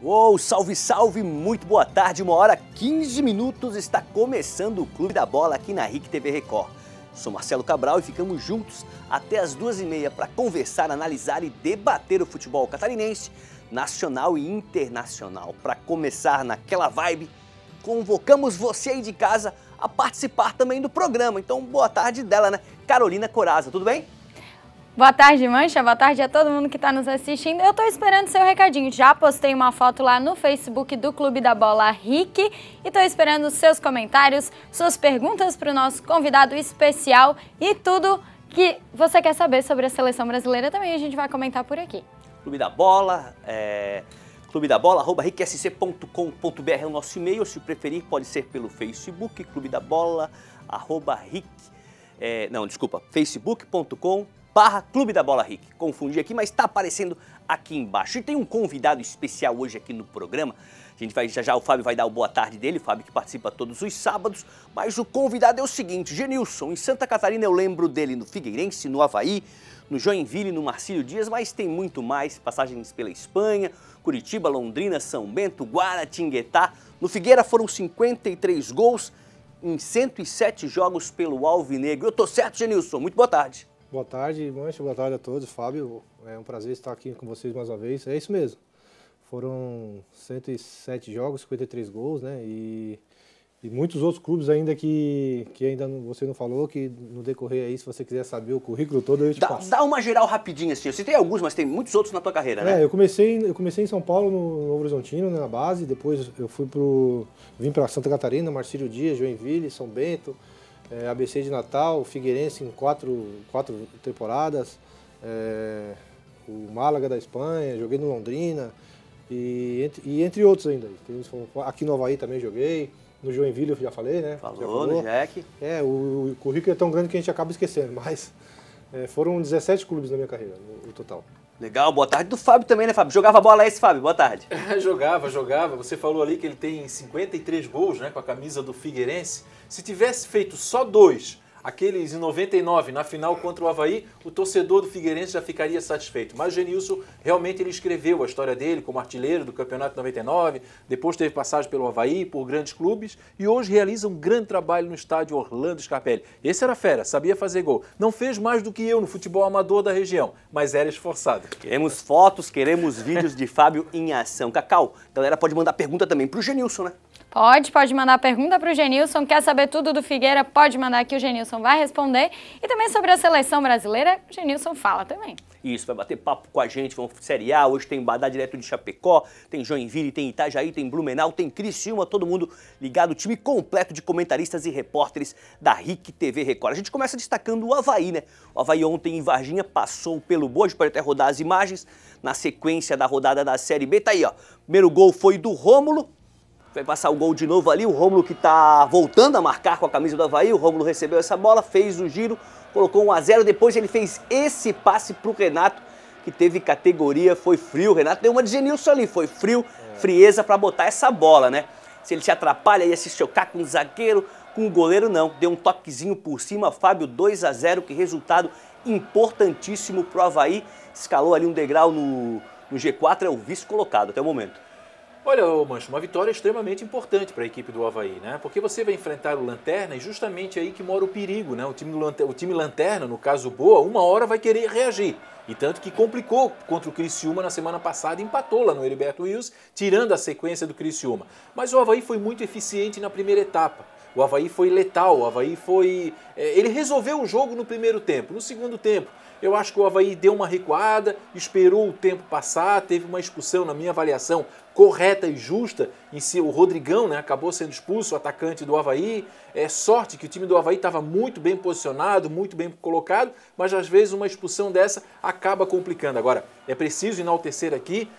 Uou, salve, salve, muito boa tarde, 1h15, está começando o Clube da Bola aqui na RIC TV Record. Sou Marcelo Cabral e ficamos juntos até as 2h30 para conversar, analisar e debater o futebol catarinense, nacional e internacional. Para começar naquela vibe, convocamos você aí de casa a participar também do programa. Então, boa tarde dela, né? Carolina Corazza, tudo bem? Boa tarde, Mancha. Boa tarde a todo mundo que está nos assistindo. Eu estou esperando seu recadinho. Já postei uma foto lá no Facebook do Clube da Bola RIC e estou esperando seus comentários, suas perguntas para o nosso convidado especial e tudo que você quer saber sobre a seleção brasileira também a gente vai comentar por aqui. Clube da Bola, clubedabola@ricsc.com.br é o nosso e-mail, ou se preferir pode ser pelo Facebook, facebook.com/Clube da Bola RIC. Confundi aqui, mas está aparecendo aqui embaixo. E tem um convidado especial hoje aqui no programa. A gente vai, já o Fábio vai dar o boa tarde dele, o Fábio que participa todos os sábados. Mas o convidado é o seguinte, Genilson, em Santa Catarina eu lembro dele no Figueirense, no Avaí, no Joinville, no Marcílio Dias, mas tem muito mais, passagens pela Espanha, Curitiba, Londrina, São Bento, Guaratinguetá. No Figueira foram 53 gols em 107 jogos pelo Alvinegro. Eu tô certo, Genilson? Muito boa tarde. Boa tarde, Mancha. Boa tarde a todos. Fábio, é um prazer estar aqui com vocês mais uma vez. É isso mesmo. Foram 107 jogos, 53 gols, né? E muitos outros clubes ainda que ainda você não falou, que no decorrer aí, se você quiser saber o currículo todo, eu te passo. Dá uma geral rapidinho assim. Eu citei alguns, mas tem muitos outros na tua carreira, né? Eu comecei em São Paulo, no Novo Horizontino, né, na base. Depois eu vim para Santa Catarina, Marcílio Dias, Joinville, São Bento. ABC de Natal, Figueirense em quatro temporadas, o Málaga da Espanha, joguei no Londrina e entre outros ainda. Aqui no Avaí também joguei, no Joinville eu já falei, né? Falou, no Jack. O currículo é tão grande que a gente acaba esquecendo, mas foram 17 clubes na minha carreira, no total. Legal, boa tarde do Fábio também, né, Fábio? Jogava bola esse, Fábio? Boa tarde. Jogava. Você falou ali que ele tem 53 gols, né, com a camisa do Figueirense. Se tivesse feito só 2, aqueles em 99, na final contra o Avaí, o torcedor do Figueirense já ficaria satisfeito. Mas o Genilson, realmente ele escreveu a história dele como artilheiro do Campeonato 99, depois teve passagem pelo Avaí, por grandes clubes, e hoje realiza um grande trabalho no estádio Orlando Scarpelli. Esse era fera, sabia fazer gol. Não fez mais do que eu no futebol amador da região, mas era esforçado. Queremos fotos, queremos vídeos de Fábio em ação. Cacau, a galera pode mandar pergunta também pro Genilson, né? Pode mandar pergunta para o Genilson. Quer saber tudo do Figueira? Pode mandar que o Genilson vai responder. E também sobre a seleção brasileira, o Genilson fala também. Isso, vai bater papo com a gente, vamos pro Série A. Hoje tem Badá direto de Chapecó, tem Joinville, tem Itajaí, tem Blumenau, tem Criciúma, todo mundo ligado, time completo de comentaristas e repórteres da RIC TV Record. A gente começa destacando o Avaí, né? O Avaí ontem em Varginha passou pelo Boa, a gente pode até rodar as imagens na sequência da rodada da Série B. Tá aí, ó. Primeiro gol foi do Rômulo. Vai passar o gol de novo ali, o Rômulo que tá voltando a marcar com a camisa do Avaí, o Rômulo recebeu essa bola, fez o giro, colocou 1-0, depois ele fez esse passe pro Renato, que teve categoria, foi frio, o Renato deu uma de Genilson ali, foi frio, frieza pra botar essa bola, né? Se ele se atrapalha, ia se chocar com o zagueiro, com o goleiro não, deu um toquezinho por cima, Fábio 2-0, que resultado importantíssimo pro Avaí, escalou ali um degrau no G4, é o vice-colocado até o momento. Olha, Mancho, uma vitória extremamente importante para a equipe do Avaí, né? Porque você vai enfrentar o Lanterna e justamente aí que mora o perigo, né? O time Lanterna, no caso Boa, uma hora vai querer reagir. E tanto que complicou contra o Criciúma na semana passada, empatou lá no Heriberto Wilson, tirando a sequência do Criciúma. Mas o Avaí foi muito eficiente na primeira etapa. O Avaí foi letal, o Avaí foi... ele resolveu o jogo no primeiro tempo. No segundo tempo, eu acho que o Avaí deu uma recuada, esperou o tempo passar, teve uma expulsão, na minha avaliação, correta e justa. Em si, o Rodrigão, né, acabou sendo expulso, o atacante do Avaí. É sorte que o time do Avaí estava muito bem posicionado, muito bem colocado, mas às vezes uma expulsão dessa acaba complicando. Agora, é preciso enaltecer aqui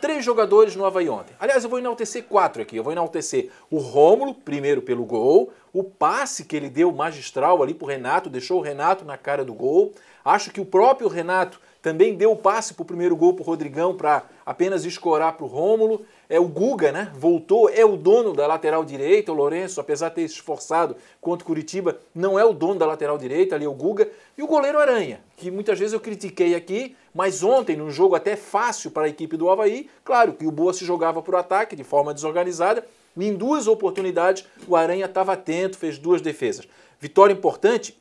3 jogadores no Avaí ontem. Aliás, eu vou enaltecer 4 aqui. Eu vou enaltecer o Rômulo, primeiro pelo gol, o passe que ele deu magistral ali pro Renato, deixou o Renato na cara do gol. Acho que o próprio Renato também deu o passe para o primeiro gol para o Rodrigão para apenas escorar para o Rômulo. O Guga, né? Voltou, é o dono da lateral direita, o Lourenço, apesar de ter se esforçado contra o Curitiba, não é o dono da lateral direita, ali é o Guga. E o goleiro Aranha, que muitas vezes eu critiquei aqui, mas ontem, num jogo até fácil para a equipe do Avaí, claro que o Boa se jogava para o ataque de forma desorganizada, e em 2 oportunidades o Aranha estava atento, fez 2 defesas. Vitória importante.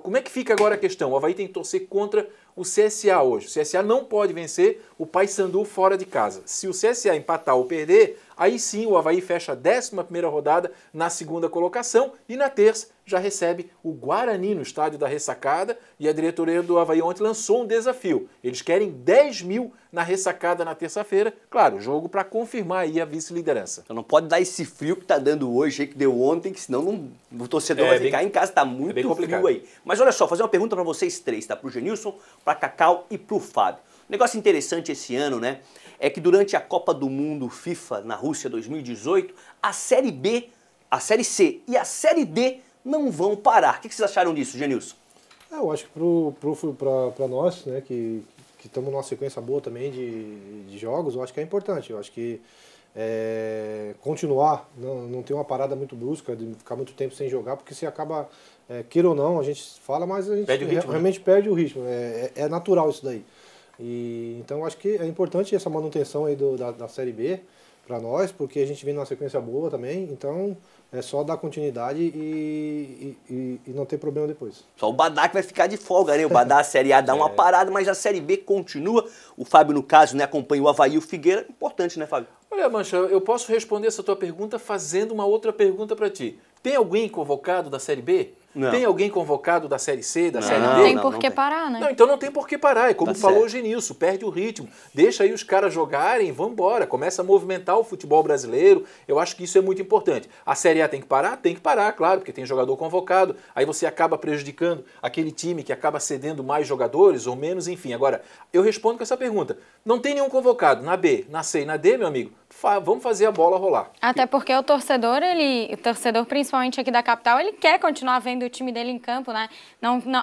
Como é que fica agora a questão? O Avaí tem que torcer contra o CSA hoje. O CSA não pode vencer o Paysandu fora de casa. Se o CSA empatar ou perder, aí sim o Avaí fecha a 11ª rodada na 2ª colocação e na terça já recebe o Guarani no estádio da Ressacada e a diretoria do Avaí ontem lançou um desafio. Eles querem 10 mil na Ressacada na terça-feira. Claro, jogo para confirmar aí a vice-liderança. Então não pode dar esse frio que tá dando hoje, aí que deu ontem, que senão o torcedor vai ficar em casa, tá muito frio aí. Mas olha só, fazer uma pergunta para vocês 3, tá? Pro Genilson, pra Cacau e pro Fábio. Um negócio interessante esse ano, né, é que durante a Copa do Mundo FIFA na Rússia 2018, a Série B, a Série C e a Série D não vão parar. O que vocês acharam disso, Genilson? Eu acho que para nós, né, que estamos numa sequência boa também de jogos, eu acho que é importante. Eu acho que continuar, não ter uma parada muito brusca, de ficar muito tempo sem jogar, porque se acaba, queira ou não, a gente fala, mas a gente perde o ritmo, realmente perde o ritmo. É natural isso daí. Então eu acho que é importante essa manutenção aí da Série B para nós, porque a gente vem numa sequência boa também, então é só dar continuidade e não ter problema depois. Só o Badá que vai ficar de folga, né? O Badá, a Série A dá uma parada, mas a Série B continua. O Fábio, no caso, né, acompanha o Avaí e o Figueira. Importante, né, Fábio? Olha, Mancha, eu posso responder essa tua pergunta fazendo uma outra pergunta para ti. Tem alguém convocado da Série B? Não. Tem alguém convocado da Série C, da Série D? Não tem por que parar, né? Não, então não tem por que parar. É como falou certo. o Genilson, perde o ritmo. Deixa aí os caras jogarem, vamos embora. Começa a movimentar o futebol brasileiro. Eu acho que isso é muito importante. A Série A tem que parar? Tem que parar, claro, porque tem jogador convocado. Aí você acaba prejudicando aquele time que acaba cedendo mais jogadores ou menos, enfim. Agora, eu respondo com essa pergunta. Não tem nenhum convocado na B, na C e na D, meu amigo? Vamos fazer a bola rolar. Até porque o torcedor principalmente aqui da capital, ele quer continuar vendo o time dele em campo, né?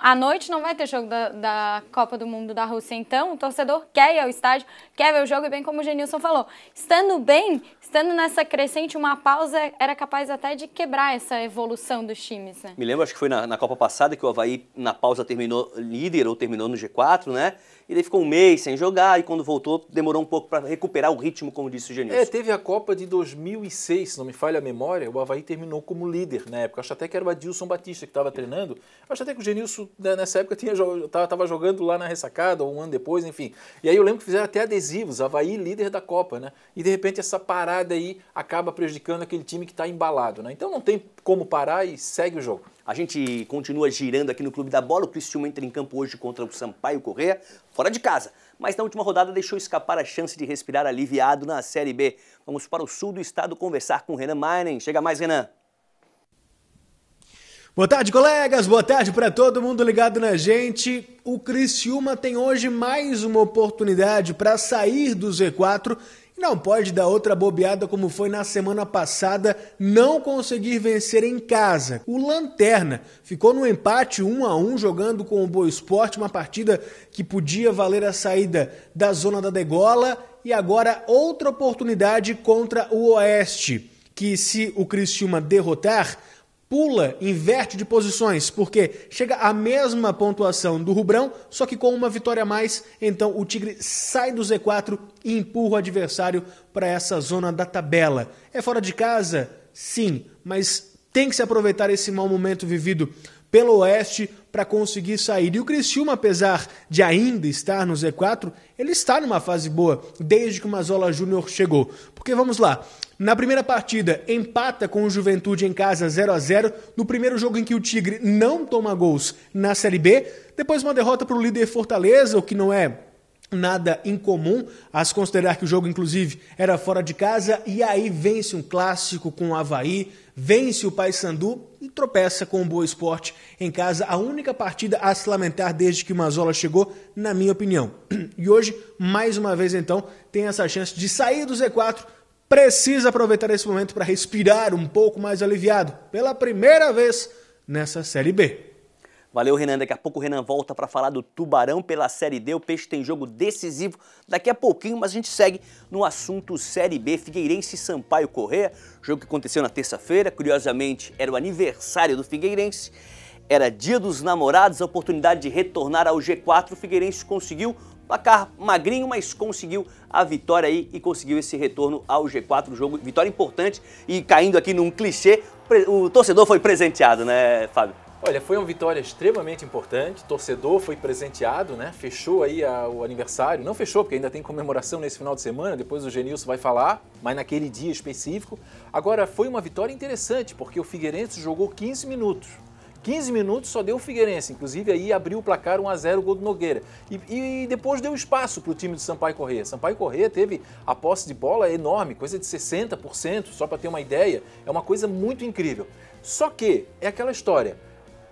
À noite não vai ter jogo da Copa do Mundo da Rússia, então o torcedor quer ir ao estádio, quer ver o jogo, e bem como o Genilson falou, estando nessa crescente, uma pausa era capaz até de quebrar essa evolução dos times, né? Me lembro, acho que foi na Copa passada que o Avaí na pausa terminou líder ou terminou no G4, né? E daí ficou um mês sem jogar e quando voltou demorou um pouco para recuperar o ritmo, como disse o Genilson. Teve a Copa de 2006, se não me falha a memória, o Avaí terminou como líder na época. Acho até que era o Adilson Batista que estava treinando. Acho até que o Genilson, nessa época, estava jogando lá na Ressacada, ou um ano depois, enfim. E aí eu lembro que fizeram até adesivos, Avaí líder da Copa, né? E de repente essa parada aí acaba prejudicando aquele time que está embalado, né? Então não tem como parar e segue o jogo. A gente continua girando aqui no Clube da Bola. O Criciúma entra em campo hoje contra o Sampaio Corrêa, fora de casa. Mas na última rodada deixou escapar a chance de respirar aliviado na Série B. Vamos para o sul do estado conversar com o Renan Mainen. Chega mais, Renan. Boa tarde, colegas. Boa tarde para todo mundo ligado na gente. O Criciúma tem hoje mais uma oportunidade para sair do Z4 e não pode dar outra bobeada como foi na semana passada, não conseguir vencer em casa. O Lanterna ficou no empate 1-1 jogando com o Boa Esporte, uma partida que podia valer a saída da zona da degola, e agora outra oportunidade contra o Oeste, que se o Criciúma derrotar, pula, inverte de posições, porque chega à mesma pontuação do Rubrão, só que com uma vitória a mais, então o Tigre sai do Z4 e empurra o adversário para essa zona da tabela. É fora de casa? Sim, mas tem que se aproveitar esse mau momento vivido pelo Oeste para conseguir sair. E o Criciúma, apesar de ainda estar no Z4, ele está numa fase boa desde que o Mazzola Júnior chegou. Porque vamos lá, na primeira partida empata com o Juventude em casa 0-0, no primeiro jogo em que o Tigre não toma gols na Série B, depois uma derrota para o líder Fortaleza, o que não é nada incomum, a se considerar que o jogo, inclusive, era fora de casa, e aí vence um clássico com o Avaí, vence o Paysandu e tropeça com o Boa Esporte em casa, a única partida a se lamentar desde que o Mazzola chegou, na minha opinião. E hoje, mais uma vez, então, tem essa chance de sair do Z4, precisa aproveitar esse momento para respirar um pouco mais aliviado, pela primeira vez nessa Série B. Valeu, Renan. Daqui a pouco o Renan volta para falar do Tubarão pela Série D. O Peixe tem jogo decisivo daqui a pouquinho, mas a gente segue no assunto Série B. Figueirense e Sampaio Corrêa, jogo que aconteceu na terça-feira. Curiosamente, era o aniversário do Figueirense. Era dia dos namorados, a oportunidade de retornar ao G4. O Figueirense conseguiu, placar magrinho, mas conseguiu a vitória aí e conseguiu esse retorno ao G4. Jogo, vitória importante e caindo aqui num clichê, o torcedor foi presenteado, né, Fábio? Olha, foi uma vitória extremamente importante, o torcedor foi presenteado, né? Fechou aí o aniversário, não fechou porque ainda tem comemoração nesse final de semana, depois o Genilson vai falar, mas naquele dia específico. Agora, foi uma vitória interessante, porque o Figueirense jogou 15 minutos. 15 minutos só deu o Figueirense, inclusive aí abriu o placar 1-0, o gol do Nogueira. E depois deu espaço para o time do Sampaio Corrêa. Sampaio Corrêa teve a posse de bola enorme, coisa de 60%, só para ter uma ideia, é uma coisa muito incrível. Só que é aquela história.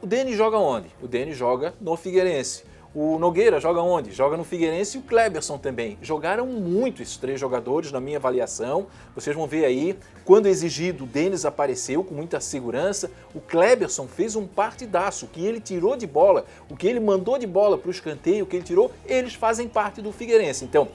O Denis joga onde? O Denis joga no Figueirense. O Nogueira joga onde? Joga no Figueirense e o Kleberson também. Jogaram muito esses três jogadores, na minha avaliação. Vocês vão ver aí, quando exigido, o Denis apareceu com muita segurança. O Kleberson fez um partidaço. O que ele tirou de bola, o que ele mandou de bola para o escanteio, o que ele tirou, eles fazem parte do Figueirense. Então,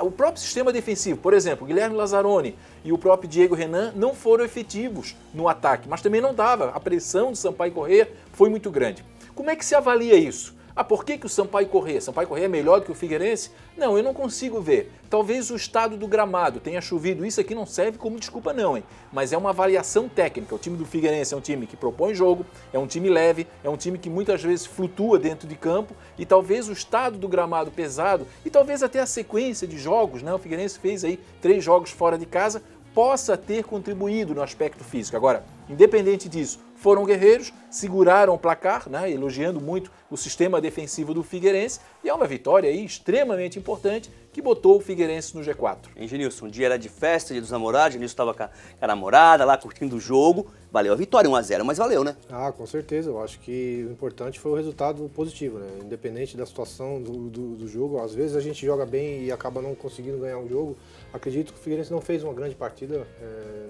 o próprio sistema defensivo, por exemplo, o Guilherme Lazzaroni e o próprio Diego Renan não foram efetivos no ataque, mas também não dava. A pressão do Sampaio Corrêa foi muito grande. Como é que se avalia isso? Por que o Sampaio Corrêa? Sampaio Corrêa é melhor do que o Figueirense? Não, eu não consigo ver. Talvez o estado do gramado tenha chovido. Isso aqui não serve como desculpa não, hein? Mas é uma avaliação técnica. O time do Figueirense é um time que propõe jogo, é um time leve, é um time que muitas vezes flutua dentro de campo e talvez o estado do gramado pesado e talvez até a sequência de jogos, né? O Figueirense fez aí 3 jogos fora de casa, possa ter contribuído no aspecto físico. Agora, independente disso, foram guerreiros, seguraram o placar, né, elogiando muito o sistema defensivo do Figueirense, e é uma vitória aí extremamente importante que botou o Figueirense no G4. Genilson, um dia era de festa, dia dos namorados, Genilson estava com a namorada lá curtindo o jogo, valeu a vitória, 1-0, mas valeu, né? Com certeza, eu acho que o importante foi o resultado positivo, né? Independente da situação do jogo, às vezes a gente joga bem e acaba não conseguindo ganhar um jogo. Acredito que o Figueirense não fez uma grande partida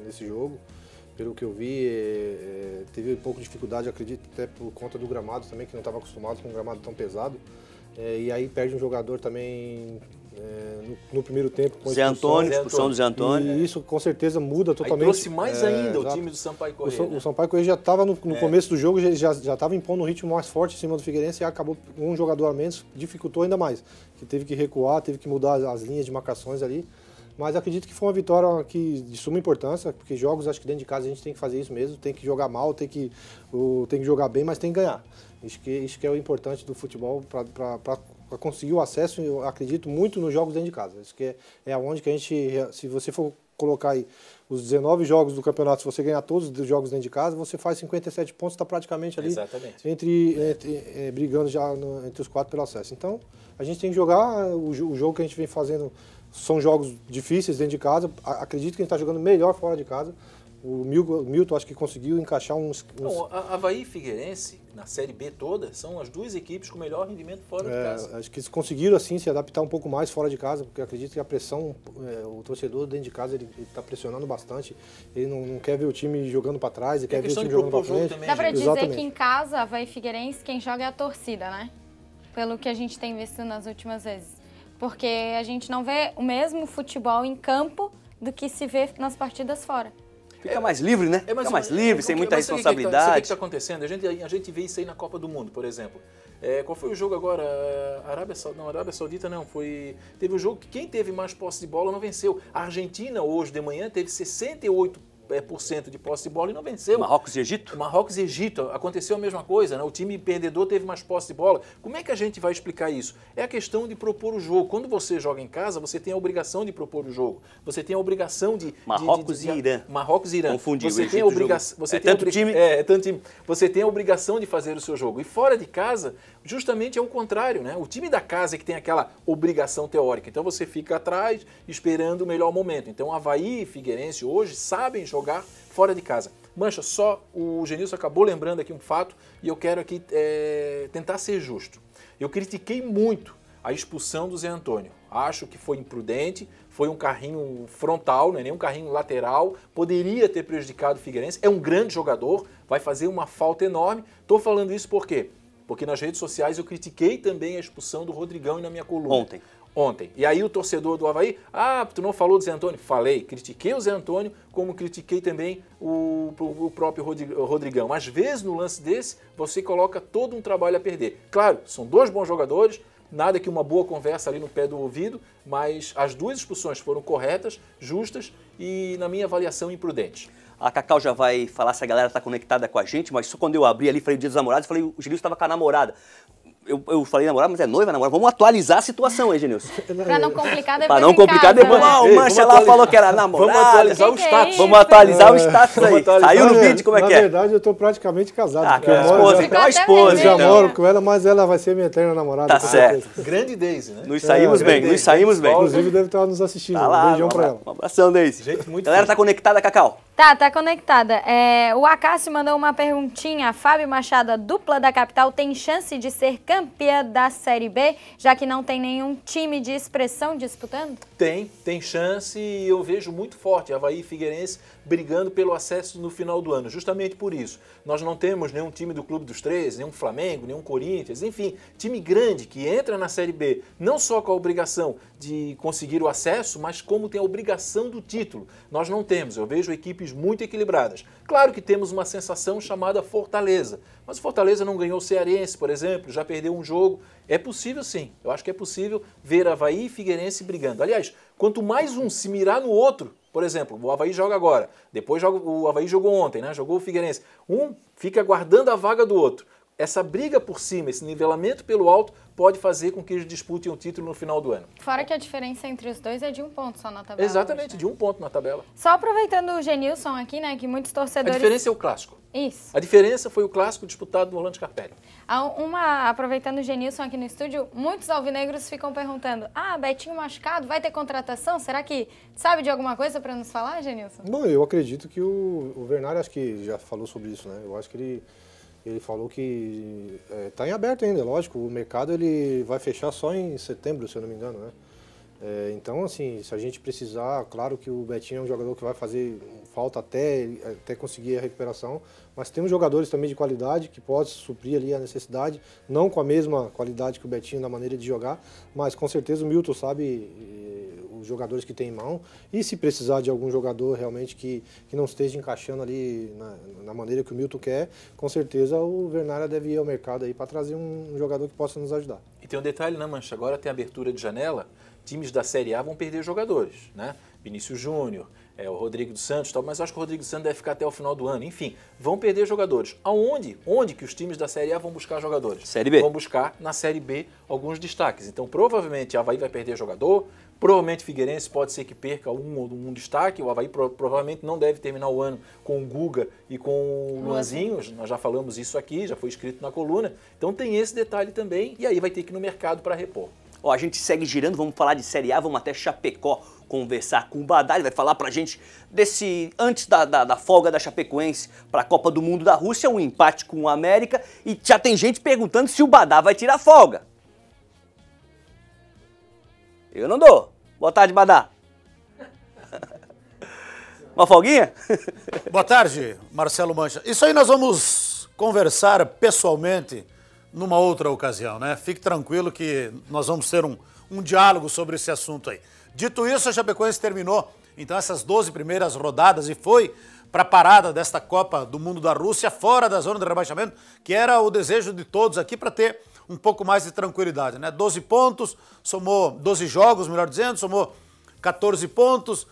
nesse jogo. Pelo que eu vi, teve um pouco de dificuldade, acredito, até por conta do gramado também, que não estava acostumado com um gramado tão pesado. E aí perde um jogador também no primeiro tempo. Com Zé Antônio, expulsão do Zé Antônio. E isso com certeza muda totalmente. Aí trouxe mais ainda o time do Sampaio Corrêa. O Sampaio Corrêa já estava no começo do jogo, já estava impondo um ritmo mais forte em cima do Figueirense e acabou um jogador a menos, dificultou ainda mais. Que teve que recuar, teve que mudar as linhas de marcações ali. Mas acredito que foi uma vitória de suma importância, porque jogos, acho que dentro de casa a gente tem que fazer isso mesmo, tem que jogar mal, tem que jogar bem, mas tem que ganhar. Isso que é o importante do futebol para conseguir o acesso, eu acredito muito nos jogos dentro de casa. Isso que é onde que a gente, se você for colocar aí os 19 jogos do campeonato, se você ganhar todos os jogos dentro de casa, você faz 57 pontos, está praticamente ali brigando já entre os 4 pelo acesso. Então, a gente tem que jogar o jogo que a gente vem fazendo. São jogos difíceis dentro de casa, acredito que a gente está jogando melhor fora de casa. O Milton acho que conseguiu encaixar uns... Não, a Avaí e Figueirense, na Série B toda, são as duas equipes com melhor rendimento fora de casa. Acho que eles conseguiram assim se adaptar um pouco mais fora de casa, porque acredito que a pressão, o torcedor dentro de casa, ele está pressionando bastante, ele não quer ver o time jogando para trás, ele quer ver o time jogando para frente. Também, dá para dizer que em casa, Avaí e Figueirense, quem joga é a torcida, né? Pelo que a gente tem visto nas últimas vezes. Porque a gente não vê o mesmo futebol em campo do que se vê nas partidas fora. Fica mais livre, né? Fica mais livre, sem muita responsabilidade. Sabe o que está acontecendo? A gente vê isso aí na Copa do Mundo, por exemplo. Qual foi o jogo agora? Arábia Saudita não. Teve um jogo que quem teve mais posse de bola não venceu. A Argentina, hoje de manhã, teve 68% de posse de bola e não venceu. Marrocos e Egito? Marrocos e Egito. Aconteceu a mesma coisa, né? O time perdedor teve mais posse de bola. Como é que a gente vai explicar isso? É a questão de propor o jogo. Quando você joga em casa, você tem a obrigação de propor o jogo. Você tem a obrigação de... Marrocos e Irã. Marrocos e Irã. Confundiu. Você tem a obrigação... tanto time. Você tem a obrigação de fazer o seu jogo. E fora de casa, justamente é o contrário, né? O time da casa é que tem aquela obrigação teórica. Então você fica atrás esperando o melhor momento. Então Avaí e Figueirense hoje sabem jogar fora de casa. Mancha, só o Genilson acabou lembrando aqui um fato e eu quero aqui tentar ser justo. Eu critiquei muito a expulsão do Zé Antônio. Acho que foi imprudente, foi um carrinho frontal, não é nem um carrinho lateral, poderia ter prejudicado o Figueirense. É um grande jogador, vai fazer uma falta enorme. Estou falando isso por quê? porque nas redes sociais eu critiquei também a expulsão do Rodrigão e na minha coluna. Ontem. E aí o torcedor do Avaí, tu não falou do Zé Antônio? Falei, critiquei o Zé Antônio, como critiquei também o próprio Rodrigão. Às vezes, no lance desse, você coloca todo um trabalho a perder. Claro, são dois bons jogadores, nada que uma boa conversa ali no pé do ouvido, mas as duas expulsões foram corretas, justas e, na minha avaliação, imprudentes. A Cacau já vai falar se a galera tá conectada com a gente, mas só quando eu abri ali, falei Dia dos Namorados, falei o Genilson estava com a namorada. Eu falei namorada, mas é noiva, namorada. Vamos atualizar a situação aí, Genilson. Pra não complicar depois. Pra não complicar depois. O Mancha lá falou que era namorada. Vamos atualizar o status. Vamos atualizar o status aí. Saiu no vídeo como é que é. Na verdade, eu tô praticamente casado. Ah, que esposa, então a esposa. Eu já moro com ela, mas ela vai ser minha eterna namorada. Tá certo. Grande Daisy, né? Nos saímos bem, nos saímos bem. Inclusive, deve estar nos assistindo. Tá lá, um beijão pra ela. Um abração, Daisy. Galera, tá conectada, Cacau? Tá conectada. O Acácio mandou uma perguntinha. Fábio Machado, a dupla da capital, tem chance de ser campeã da Série B, já que não tem nenhum time de expressão disputando? Tem chance e eu vejo muito forte Avaí e Figueirense brigando pelo acesso no final do ano, justamente por isso. Nós não temos nenhum time do Clube dos 13, nenhum Flamengo, nenhum Corinthians, enfim, time grande que entra na Série B, não só com a obrigação de conseguir o acesso, mas como tem a obrigação do título. Nós não temos, eu vejo equipes muito equilibradas. Claro que temos uma sensação chamada Fortaleza, mas o Fortaleza não ganhou o Cearense, por exemplo, já perdeu um jogo. É possível sim, eu acho que é possível ver Avaí e Figueirense brigando. Aliás, quanto mais um se mirar no outro, por exemplo, o Avaí joga agora, depois o Avaí jogou ontem, né? Jogou o Figueirense. Um fica aguardando a vaga do outro. Essa briga por cima, esse nivelamento pelo alto, pode fazer com que eles disputem o título no final do ano. Fora que a diferença entre os dois é de 1 ponto só na tabela. Exatamente, hoje, né? de 1 ponto na tabela. Só aproveitando o Genilson aqui, né, que muitos torcedores... A diferença é o clássico. Isso. A diferença foi o clássico disputado no Orlando Scarpelli. Aproveitando o Genilson aqui no estúdio, muitos alvinegros ficam perguntando: Betinho machucado, vai ter contratação? Será que sabe de alguma coisa para nos falar, Genilson? Bom, eu acredito que o Werneck, acho que já falou sobre isso, né? Eu acho que ele falou que está em aberto ainda, lógico. O mercado ele vai fechar só em setembro, se eu não me engano, né? Então, assim, se a gente precisar, claro que o Betinho é um jogador que vai fazer falta até conseguir a recuperação, mas temos jogadores também de qualidade que podem suprir ali a necessidade, não com a mesma qualidade que o Betinho na maneira de jogar, mas com certeza o Milton sabe os jogadores que tem em mão, e se precisar de algum jogador realmente que não esteja encaixando ali na maneira que o Milton quer, com certeza o Werneck deve ir ao mercado aí para trazer um jogador que possa nos ajudar. E tem um detalhe, né, Mancha? Agora tem abertura de janela, times da Série A vão perder jogadores, né? Vinícius Júnior, o Rodrigo dos Santos, tal, mas eu acho que o Rodrigo dos Santos deve ficar até o final do ano. Enfim, vão perder jogadores. Onde que os times da Série A vão buscar jogadores? Série B. Vão buscar na Série B alguns destaques. Então, provavelmente, a Avaí vai perder jogador, provavelmente Figueirense pode ser que perca um destaque, o Avaí provavelmente não deve terminar o ano com o Guga e com o Luanzinho, nós já falamos isso aqui, já foi escrito na coluna. Então tem esse detalhe também, e aí vai ter que ir no mercado para repor. A gente segue girando, vamos falar de Série A, vamos até Chapecó conversar com o Badá, ele vai falar pra gente antes da folga da Chapecoense para a Copa do Mundo da Rússia, um empate com o América, e já tem gente perguntando se o Badá vai tirar folga. Eu não dou. Boa tarde, Badá. Uma folguinha? Boa tarde, Marcelo Mancha. Isso aí nós vamos conversar pessoalmente numa outra ocasião, né? Fique tranquilo que nós vamos ter um diálogo sobre esse assunto aí. Dito isso, a Chapecoense terminou, então, essas 12 primeiras rodadas e foi para a parada desta Copa do Mundo da Rússia, fora da zona de rebaixamento, que era o desejo de todos aqui para ter um pouco mais de tranquilidade, né? 12 pontos, somou 12 jogos, melhor dizendo, somou 14 pontos.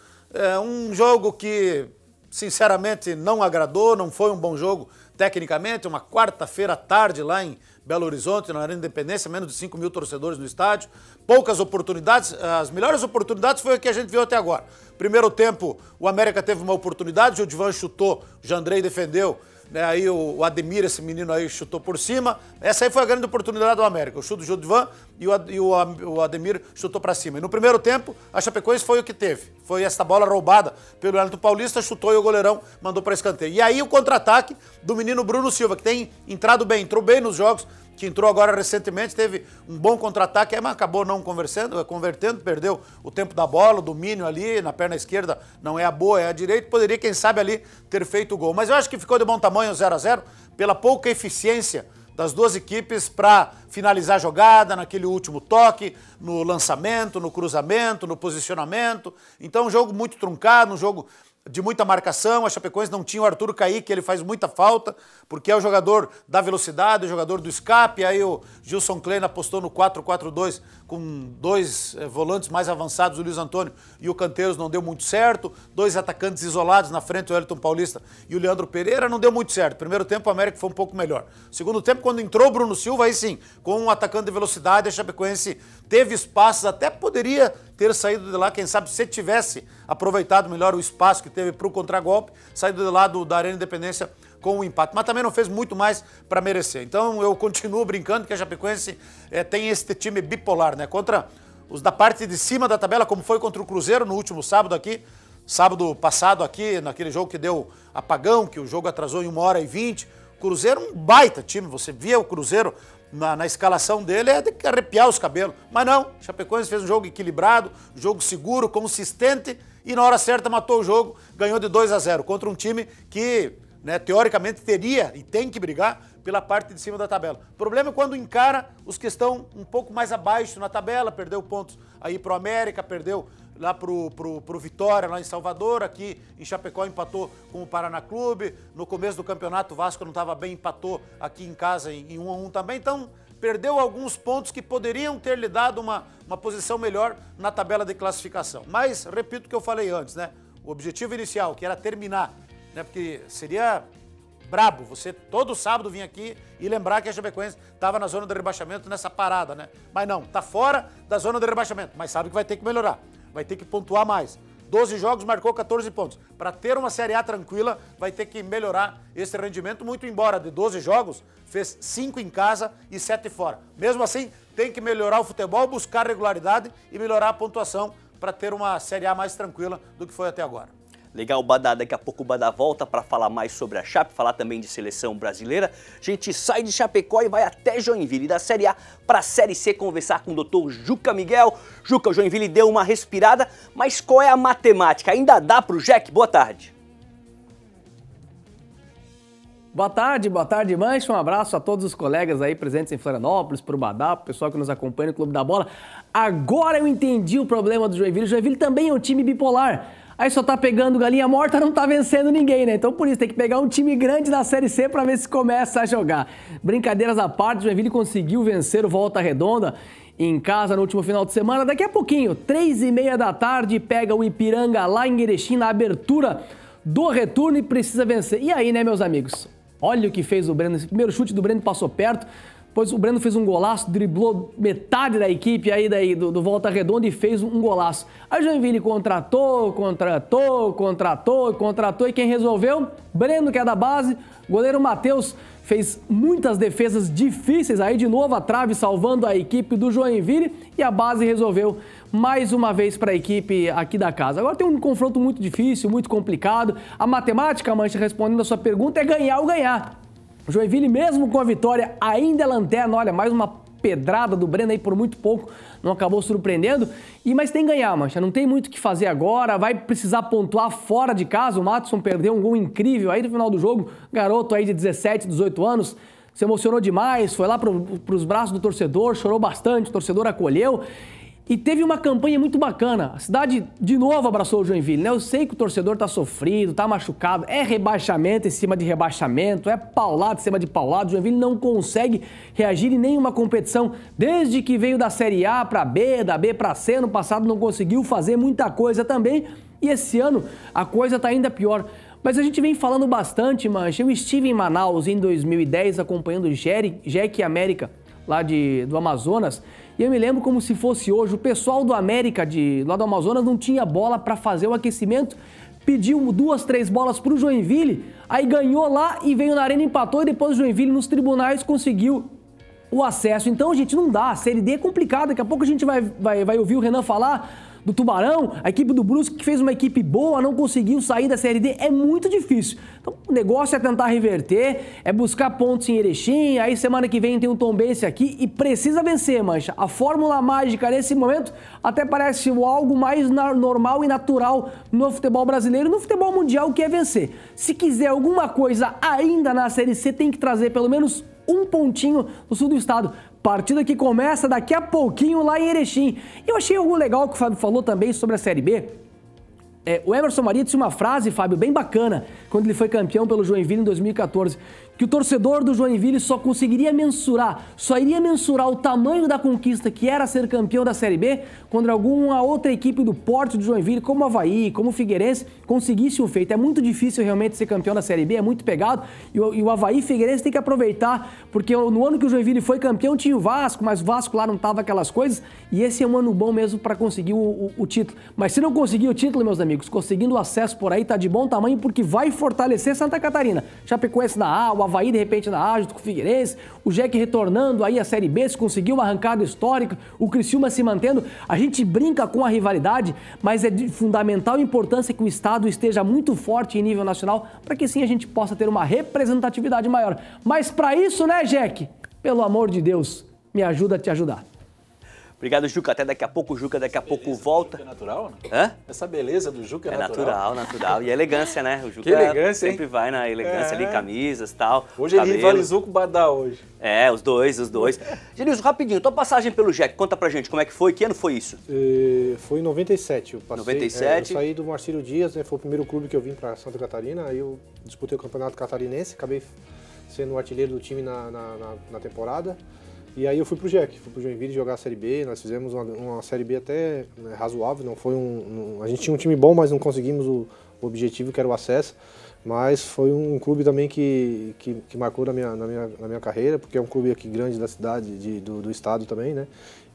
Um jogo que, sinceramente, não agradou, não foi um bom jogo tecnicamente, uma quarta-feira à tarde lá em Belo Horizonte, na Arena Independência, menos de 5 mil torcedores no estádio, poucas oportunidades, as melhores oportunidades foi o que a gente viu até agora. Primeiro tempo, o América teve uma oportunidade, o Divan chutou, o Jandrei defendeu, né, aí o Ademir, esse menino aí, chutou por cima. Essa aí foi a grande oportunidade do América. O chute do Jodivan e o Ademir chutou para cima. E no primeiro tempo, a Chapecoense foi o que teve. Foi essa bola roubada pelo Wellington Paulista, chutou e o goleirão mandou para escanteio. E aí o contra-ataque do menino Bruno Silva, que tem entrado bem, entrou bem nos jogos, que entrou agora recentemente, teve um bom contra-ataque, mas acabou não convertendo, perdeu o tempo da bola, o domínio ali, na perna esquerda não é a boa, é a direita, poderia, quem sabe, ali ter feito o gol. Mas eu acho que ficou de bom tamanho 0 a 0 pela pouca eficiência das duas equipes para finalizar a jogada, naquele último toque, no lançamento, no cruzamento, no posicionamento. Então, um jogo muito truncado, um jogo de muita marcação. A Chapecoense não tinha o Arthur Kaique, ele faz muita falta, porque é o jogador da velocidade, o jogador do escape. Aí o Gilson Kleina apostou no 4-4-2 com dois volantes mais avançados, o Luiz Antônio e o Canteiros, não deu muito certo. Dois atacantes isolados na frente, o Wellington Paulista e o Leandro Pereira, não deu muito certo. Primeiro tempo o América foi um pouco melhor. Segundo tempo, quando entrou o Bruno Silva, aí sim, com um atacante de velocidade, a Chapecoense teve espaços, até poderia ter saído de lá, quem sabe se tivesse aproveitado melhor o espaço que teve para o contragolpe, saído de lá da Arena Independência com o empate, mas também não fez muito mais para merecer. Então eu continuo brincando que a Chapecoense tem este time bipolar, né? Contra os da parte de cima da tabela, como foi contra o Cruzeiro no último sábado aqui, sábado passado aqui, naquele jogo que deu apagão, que o jogo atrasou em 1h20. Cruzeiro um baita time, você via o Cruzeiro na escalação dele, é de arrepiar os cabelos. Mas não, o Chapecoense fez um jogo equilibrado, jogo seguro, consistente, e na hora certa matou o jogo, ganhou de 2-0 contra um time que, né, teoricamente teria e tem que brigar pela parte de cima da tabela. O problema é quando encara os que estão um pouco mais abaixo na tabela, perdeu pontos aí pro América, perdeu lá pro Vitória, lá em Salvador, aqui em Chapecó empatou com o Paraná Clube, no começo do campeonato o Vasco não estava bem, empatou aqui em casa em 1-1 também, então perdeu alguns pontos que poderiam ter lhe dado uma posição melhor na tabela de classificação. Mas, repito o que eu falei antes, né? O objetivo inicial, que era terminar, né? Porque seria brabo você todo sábado vir aqui e lembrar que a Chapecoense estava na zona de rebaixamento nessa parada, né? Mas não, tá fora da zona de rebaixamento, mas sabe que vai ter que melhorar, vai ter que pontuar mais. 12 jogos, marcou 14 pontos. Para ter uma Série A tranquila, vai ter que melhorar esse rendimento, muito embora de 12 jogos, fez 5 em casa e 7 fora. Mesmo assim, tem que melhorar o futebol, buscar regularidade e melhorar a pontuação para ter uma Série A mais tranquila do que foi até agora. Legal, Badá. Daqui a pouco o Badá volta para falar mais sobre a Chape, falar também de seleção brasileira. A gente sai de Chapecó e vai até Joinville, da Série A para a Série C, conversar com o doutor Juca Miguel. Juca, o Joinville deu uma respirada, mas qual é a matemática? Ainda dá para o Jack? Boa tarde. Boa tarde, Mancha. Um abraço a todos os colegas aí presentes em Florianópolis, pro Badá, pro pessoal que nos acompanha no Clube da Bola. Agora eu entendi o problema do Joinville. O Joinville também é um time bipolar. Aí só tá pegando galinha morta, não tá vencendo ninguém, né? Então por isso tem que pegar um time grande na Série C pra ver se começa a jogar. Brincadeiras à parte, o Joinville conseguiu vencer o Volta Redonda em casa no último final de semana. Daqui a pouquinho, 3h30 da tarde, pega o Ipiranga lá em Erechim na abertura do retorno e precisa vencer. E aí, né, meus amigos? Olha o que fez o Breno. Esse primeiro chute do Breno passou perto. Depois o Breno fez um golaço, driblou metade da equipe aí do Volta Redonda e fez um golaço. Aí o Joinville contratou e quem resolveu? Breno, que é da base. Goleiro Matheus fez muitas defesas difíceis aí de novo a trave, salvando a equipe do Joinville, e a base resolveu mais uma vez para a equipe aqui da casa. Agora tem um confronto muito difícil, muito complicado. A matemática, Mancha, respondendo a sua pergunta, é ganhar ou ganhar. O Joinville, mesmo com a vitória, ainda é lanterna. Olha, mais uma pedrada do Breno aí por muito pouco, não acabou surpreendendo. Mas tem que ganhar, Mancha, não tem muito o que fazer agora, vai precisar pontuar fora de casa. O Matson perdeu um gol incrível aí no final do jogo, garoto aí de 17, 18 anos, se emocionou demais, foi lá pros braços do torcedor, chorou bastante, o torcedor acolheu. E teve uma campanha muito bacana. A cidade, de novo, abraçou o Joinville, né? Eu sei que o torcedor tá sofrido, tá machucado, é rebaixamento em cima de rebaixamento, é paulado em cima de paulado. O Joinville não consegue reagir em nenhuma competição. Desde que veio da Série A para B, da B para C, no passado não conseguiu fazer muita coisa também. E esse ano a coisa tá ainda pior. Mas a gente vem falando bastante, Mancha. Eu estive em Manaus em 2010 acompanhando o Jack América, lá do Amazonas, e eu me lembro como se fosse hoje. O pessoal do América, lá do Amazonas, não tinha bola para fazer o aquecimento, pediu 2, 3 bolas pro Joinville, aí ganhou lá e veio na arena, empatou, e depois o Joinville nos tribunais conseguiu o acesso. Então, gente, não dá, a Série D é complicada. Daqui a pouco a gente vai ouvir o Renan falar do Tubarão, a equipe do Brusque, que fez uma equipe boa, não conseguiu sair da Série D, é muito difícil. Então o negócio é tentar reverter, é buscar pontos em Erechim, aí semana que vem tem um Tombense aqui e precisa vencer, Mancha. A fórmula mágica nesse momento até parece algo mais normal e natural no futebol brasileiro e no futebol mundial, que é vencer. Se quiser alguma coisa ainda na Série C, tem que trazer pelo menos um pontinho no sul do estado. Partida que começa daqui a pouquinho lá em Erechim. E eu achei algo legal que o Fábio falou também sobre a Série B. O Emerson Maria disse uma frase, Fábio, bem bacana, quando ele foi campeão pelo Joinville em 2014, que o torcedor do Joinville só iria mensurar o tamanho da conquista que era ser campeão da Série B quando alguma outra equipe do porte do Joinville, como o Avaí, como o Figueirense, conseguisse o feito. É muito difícil realmente ser campeão da Série B, é muito pegado, e o Avaí e Figueirense tem que aproveitar, porque no ano que o Joinville foi campeão tinha o Vasco, mas o Vasco lá não tava aquelas coisas, e esse é um ano bom mesmo para conseguir o título. Mas se não conseguir o título, meus amigos, conseguindo o acesso por aí tá de bom tamanho, porque vai fortalecer Santa Catarina. Chapecoense na A, o Avaí de repente na A, junto com o Figueirense, o Jack retornando aí a Série B, se conseguiu uma arrancada histórica, o Criciúma se mantendo. A gente brinca com a rivalidade, mas é de fundamental importância que o estado esteja muito forte em nível nacional, para que sim a gente possa ter uma representatividade maior. Mas para isso, né, Jack? Pelo amor de Deus, me ajuda a te ajudar. Obrigado, Juca. Até daqui a pouco, Juca. Daqui a pouco volta. É natural, né? Hã? Essa beleza do Juca é natural. Natural. E a elegância, né? O Juca que elegância, sempre vai na elegância ali, camisas e tal. Hoje ele rivalizou com o Badá hoje. É, os dois. Genilson, rapidinho, tua passagem pelo Jack, conta pra gente como é que foi, que ano foi isso? Foi em 97. Eu passei, 97. Eu saí do Marcílio Dias, né, foi o primeiro clube que eu vim pra Santa Catarina, aí eu disputei o Campeonato Catarinense, acabei sendo o artilheiro do time na temporada. E aí eu fui pro Jack, fui pro Joinville jogar a Série B, nós fizemos uma Série B até razoável, não foi a gente tinha um time bom, mas não conseguimos o objetivo que era o acesso, mas foi um clube também que marcou na minha carreira, porque é um clube aqui grande da cidade, do estado também, né?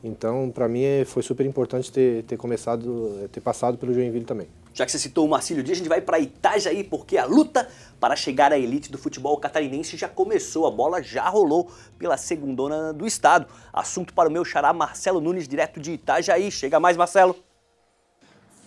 Então, para mim, foi super importante ter passado pelo Joinville também. Já que você citou o Marcílio Dias, a gente vai para Itajaí, porque a luta para chegar à elite do futebol catarinense já começou, a bola já rolou pela segundona do estado. Assunto para o meu xará Marcelo Nunes, direto de Itajaí. Chega mais, Marcelo.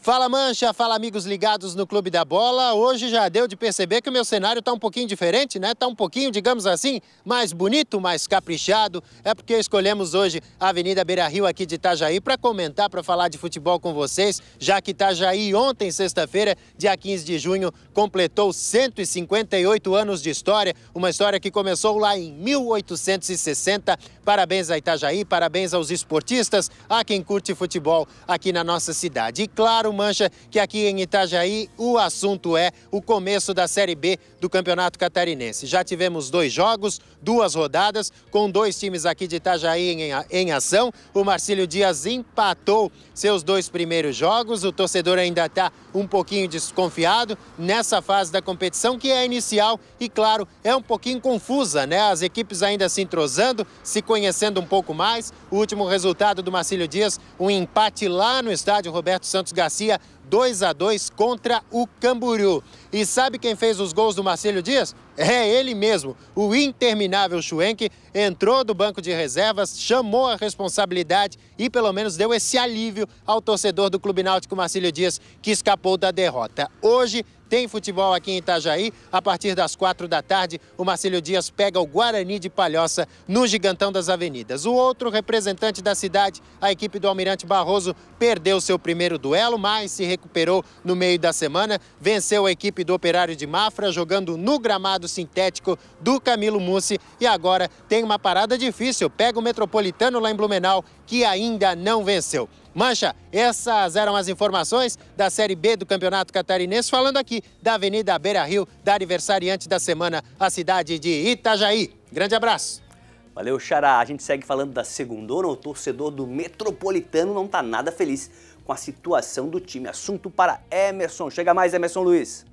Fala Mancha, fala amigos ligados no Clube da Bola. Hoje já deu de perceber que o meu cenário tá um pouquinho diferente, né? Tá um pouquinho, digamos assim, mais bonito, mais caprichado. É porque escolhemos hoje a Avenida Beira-Rio aqui de Itajaí para comentar, para falar de futebol com vocês, já que Itajaí ontem, sexta-feira, dia 15 de junho, completou 158 anos de história, uma história que começou lá em 1860. Parabéns a Itajaí, parabéns aos esportistas, a quem curte futebol aqui na nossa cidade. E claro, Mancha, que aqui em Itajaí o assunto é o começo da Série B do Campeonato Catarinense. Já tivemos 2 jogos, 2 rodadas, com 2 times aqui de Itajaí em ação. O Marcílio Dias empatou seus 2 primeiros jogos. O torcedor ainda está um pouquinho desconfiado nessa fase da competição, que é a inicial e, claro, é um pouquinho confusa, né? As equipes ainda se entrosando, se conhecendo um pouco mais. O último resultado do Marcílio Dias, um empate lá no estádio Roberto Santos Garcia, 2-2 contra o Camboriú. E sabe quem fez os gols do Marcílio Dias? É ele mesmo, o interminável Schwenk, entrou do banco de reservas, chamou a responsabilidade e pelo menos deu esse alívio ao torcedor do Clube Náutico Marcílio Dias, que escapou da derrota. Hoje tem futebol aqui em Itajaí. A partir das 4 da tarde, o Marcílio Dias pega o Guarani de Palhoça no Gigantão das Avenidas. O outro representante da cidade, a equipe do Almirante Barroso, perdeu seu primeiro duelo, mas se recuperou no meio da semana. Venceu a equipe do Operário de Mafra, jogando no gramado sintético do Camilo Mussi. E agora tem uma parada difícil. Pega o Metropolitano lá em Blumenau, que ainda não venceu. Mancha, essas eram as informações da Série B do Campeonato Catarinense, falando aqui da Avenida Beira-Rio, da aniversariante da semana, a cidade de Itajaí. Grande abraço. Valeu, xará. A gente segue falando da segundona. O torcedor do Metropolitano não tá nada feliz com a situação do time. Assunto para Emerson. Chega mais, Emerson Luiz.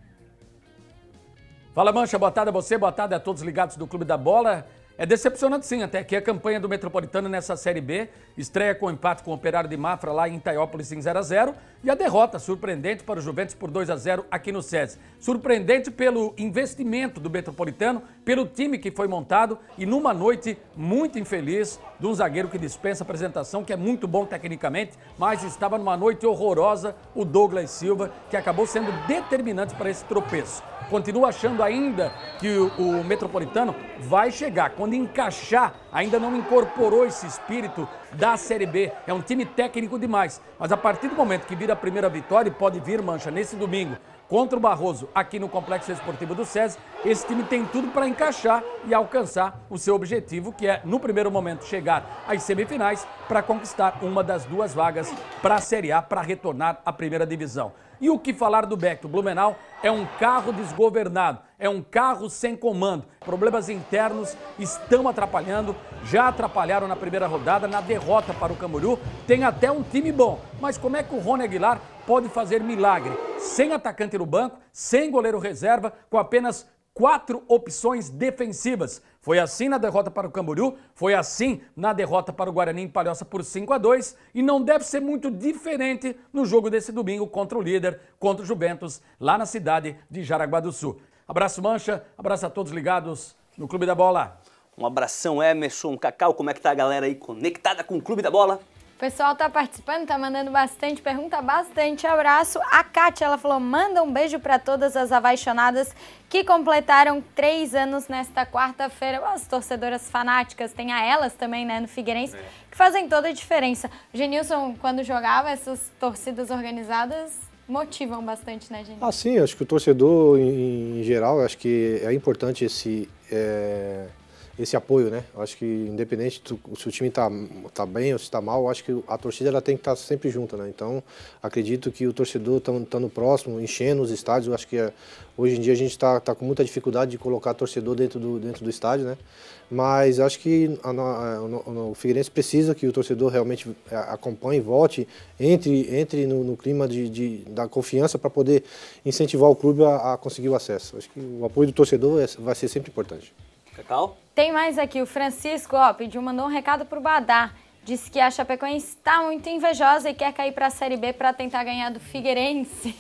Fala, Mancha. Boa tarde a você, boa tarde a todos ligados do Clube da Bola. É decepcionante sim, até que a campanha do Metropolitano nessa Série B estreia com empate com o Operário de Mafra lá em Itaiópolis em 0-0 e a derrota surpreendente para o Juventus por 2-0 aqui no SESI. Surpreendente pelo investimento do Metropolitano, pelo time que foi montado e numa noite muito infeliz de um zagueiro que dispensa apresentação, que é muito bom tecnicamente, mas estava numa noite horrorosa, o Douglas Silva, que acabou sendo determinante para esse tropeço. Continuo achando ainda que o Metropolitano vai chegar. Quando encaixar, ainda não incorporou esse espírito da Série B. É um time técnico demais. Mas a partir do momento que vira a primeira vitória, e pode vir, Mancha, nesse domingo, contra o Barroso aqui no Complexo Esportivo do SESI, esse time tem tudo para encaixar e alcançar o seu objetivo, que é, no primeiro momento, chegar às semifinais para conquistar uma das 2 vagas para a Série A, para retornar à primeira divisão. E o que falar do Beck? O Blumenau é um carro desgovernado, é um carro sem comando. Problemas internos estão atrapalhando, já atrapalharam na primeira rodada, na derrota para o Camboriú. Tem até um time bom, mas como é que o Rony Aguilar pode fazer milagre? Sem atacante no banco, sem goleiro reserva, com apenas 4 opções defensivas. Foi assim na derrota para o Camboriú, foi assim na derrota para o Guarani em Palhoça por 5-2 e não deve ser muito diferente no jogo desse domingo contra o líder, contra o Juventus, lá na cidade de Jaraguá do Sul. Abraço, Mancha, abraço a todos ligados no Clube da Bola. Um abração, Emerson, Cacau, como é que tá a galera aí conectada com o Clube da Bola? O pessoal tá participando, tá mandando bastante pergunta, bastante abraço. A Kátia, ela falou, manda um beijo para todas as apaixonadas que completaram 3 anos nesta quarta-feira. As torcedoras fanáticas, tem a elas também, né, no Figueirense, que fazem toda a diferença. O Genilson, quando jogava, essas torcidas organizadas motivam bastante, né, gente? Ah, sim, acho que o torcedor, em geral, acho que é importante esse apoio, né? Eu acho que independente se o time tá bem ou se está mal, eu acho que a torcida ela tem que estar sempre junta, né? Então, acredito que o torcedor estando próximo, enchendo os estádios, eu acho que hoje em dia a gente está com muita dificuldade de colocar torcedor dentro do estádio, né? Mas acho que o Figueirense precisa que o torcedor realmente acompanhe, volte, entre no clima da confiança para poder incentivar o clube a conseguir o acesso. Acho que o apoio do torcedor vai ser sempre importante. Cacau? Tem mais aqui, o Francisco, mandou um recado pro Badá. Disse que a Chapecoense está muito invejosa e quer cair para a Série B para tentar ganhar do Figueirense.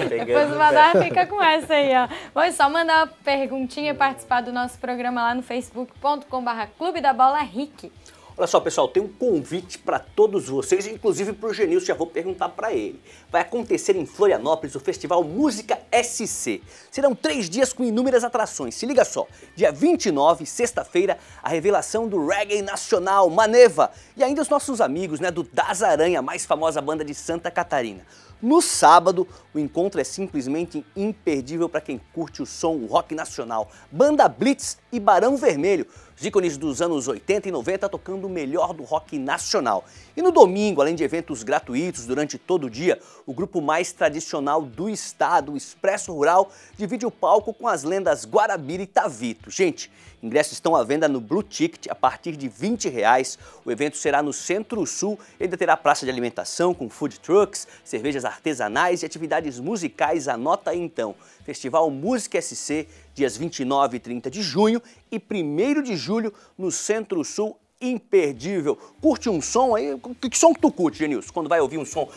Depois o Badá fica com essa aí, ó. Bom, é só mandar uma perguntinha e participar do nosso programa lá no facebook.com/Clube da Bola RIC. Olha só, pessoal, tem um convite para todos vocês, inclusive para o Genilson, já vou perguntar para ele. Vai acontecer em Florianópolis o Festival Música SC. Serão 3 dias com inúmeras atrações. Se liga só, dia 29, sexta-feira, a revelação do reggae nacional, Maneva. E ainda os nossos amigos, né, do Das Aranha, a mais famosa banda de Santa Catarina. No sábado, o encontro é simplesmente imperdível para quem curte o som, o rock nacional. Banda Blitz e Barão Vermelho, os ícones dos anos 80 e 90 tocando o melhor do rock nacional. E no domingo, além de eventos gratuitos durante todo o dia, o grupo mais tradicional do estado, o Expresso Rural, divide o palco com as lendas Guarabira e Tavito. Gente, ingressos estão à venda no Blue Ticket a partir de R$20. O evento será no Centro-Sul e ainda terá praça de alimentação com food trucks, cervejas artesanais e atividades musicais. Anota aí então, Festival Música SC, dias 29 e 30 de junho e 1º de julho no Centro-Sul, imperdível. Curte um som aí? Que som que tu curte, Genilson? Quando vai ouvir um som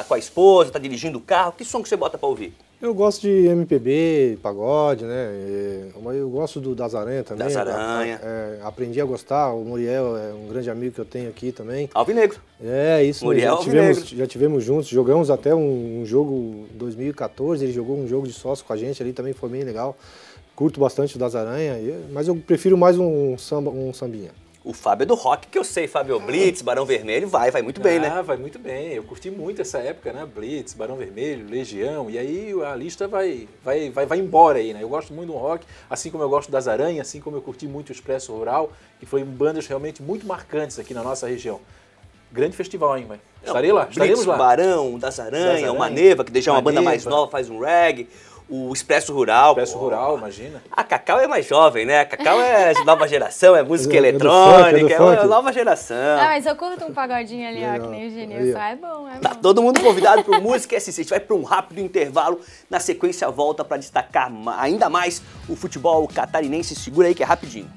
com a esposa, tá dirigindo o carro, que som que você bota pra ouvir? Eu gosto de MPB, pagode, né? Eu gosto do Das Aranha também. Das Aranha. Aprendi a gostar. O Muriel é um grande amigo que eu tenho aqui também. Alvinegro. É, isso. Muriel já tivemos juntos, jogamos até um jogo em 2014, ele jogou um jogo de sócio com a gente ali, também foi bem legal. Curto bastante o Das Aranha, mas eu prefiro mais um sambinha. O Fábio é do rock, que eu sei, Fábio Blitz, Barão Vermelho, vai muito bem, né? Vai muito bem, eu curti muito essa época, né? Blitz, Barão Vermelho, Legião, e aí a lista vai embora aí, né? Eu gosto muito do rock, assim como eu gosto das Aranhas, assim como eu curti muito o Expresso Rural, que foi bandas realmente muito marcantes aqui na nossa região. Grande festival, hein, mãe? Estarei lá, estaremos Blitz, lá. Barão, das Aranha, o Maneva, que deixa uma banda mais nova, faz um reggae. O Expresso Rural. Expresso Rural, imagina. A Cacau é mais jovem, né? A Cacau é de nova geração, é música eletrônica, é nova geração. Ah, mas eu curto um pagodinho ali, ó, que nem o Genilson. É bom, Tá todo mundo convidado pro Música SC. A gente vai para um rápido intervalo. Na sequência, volta para destacar ainda mais o futebol catarinense. Segura aí que é rapidinho.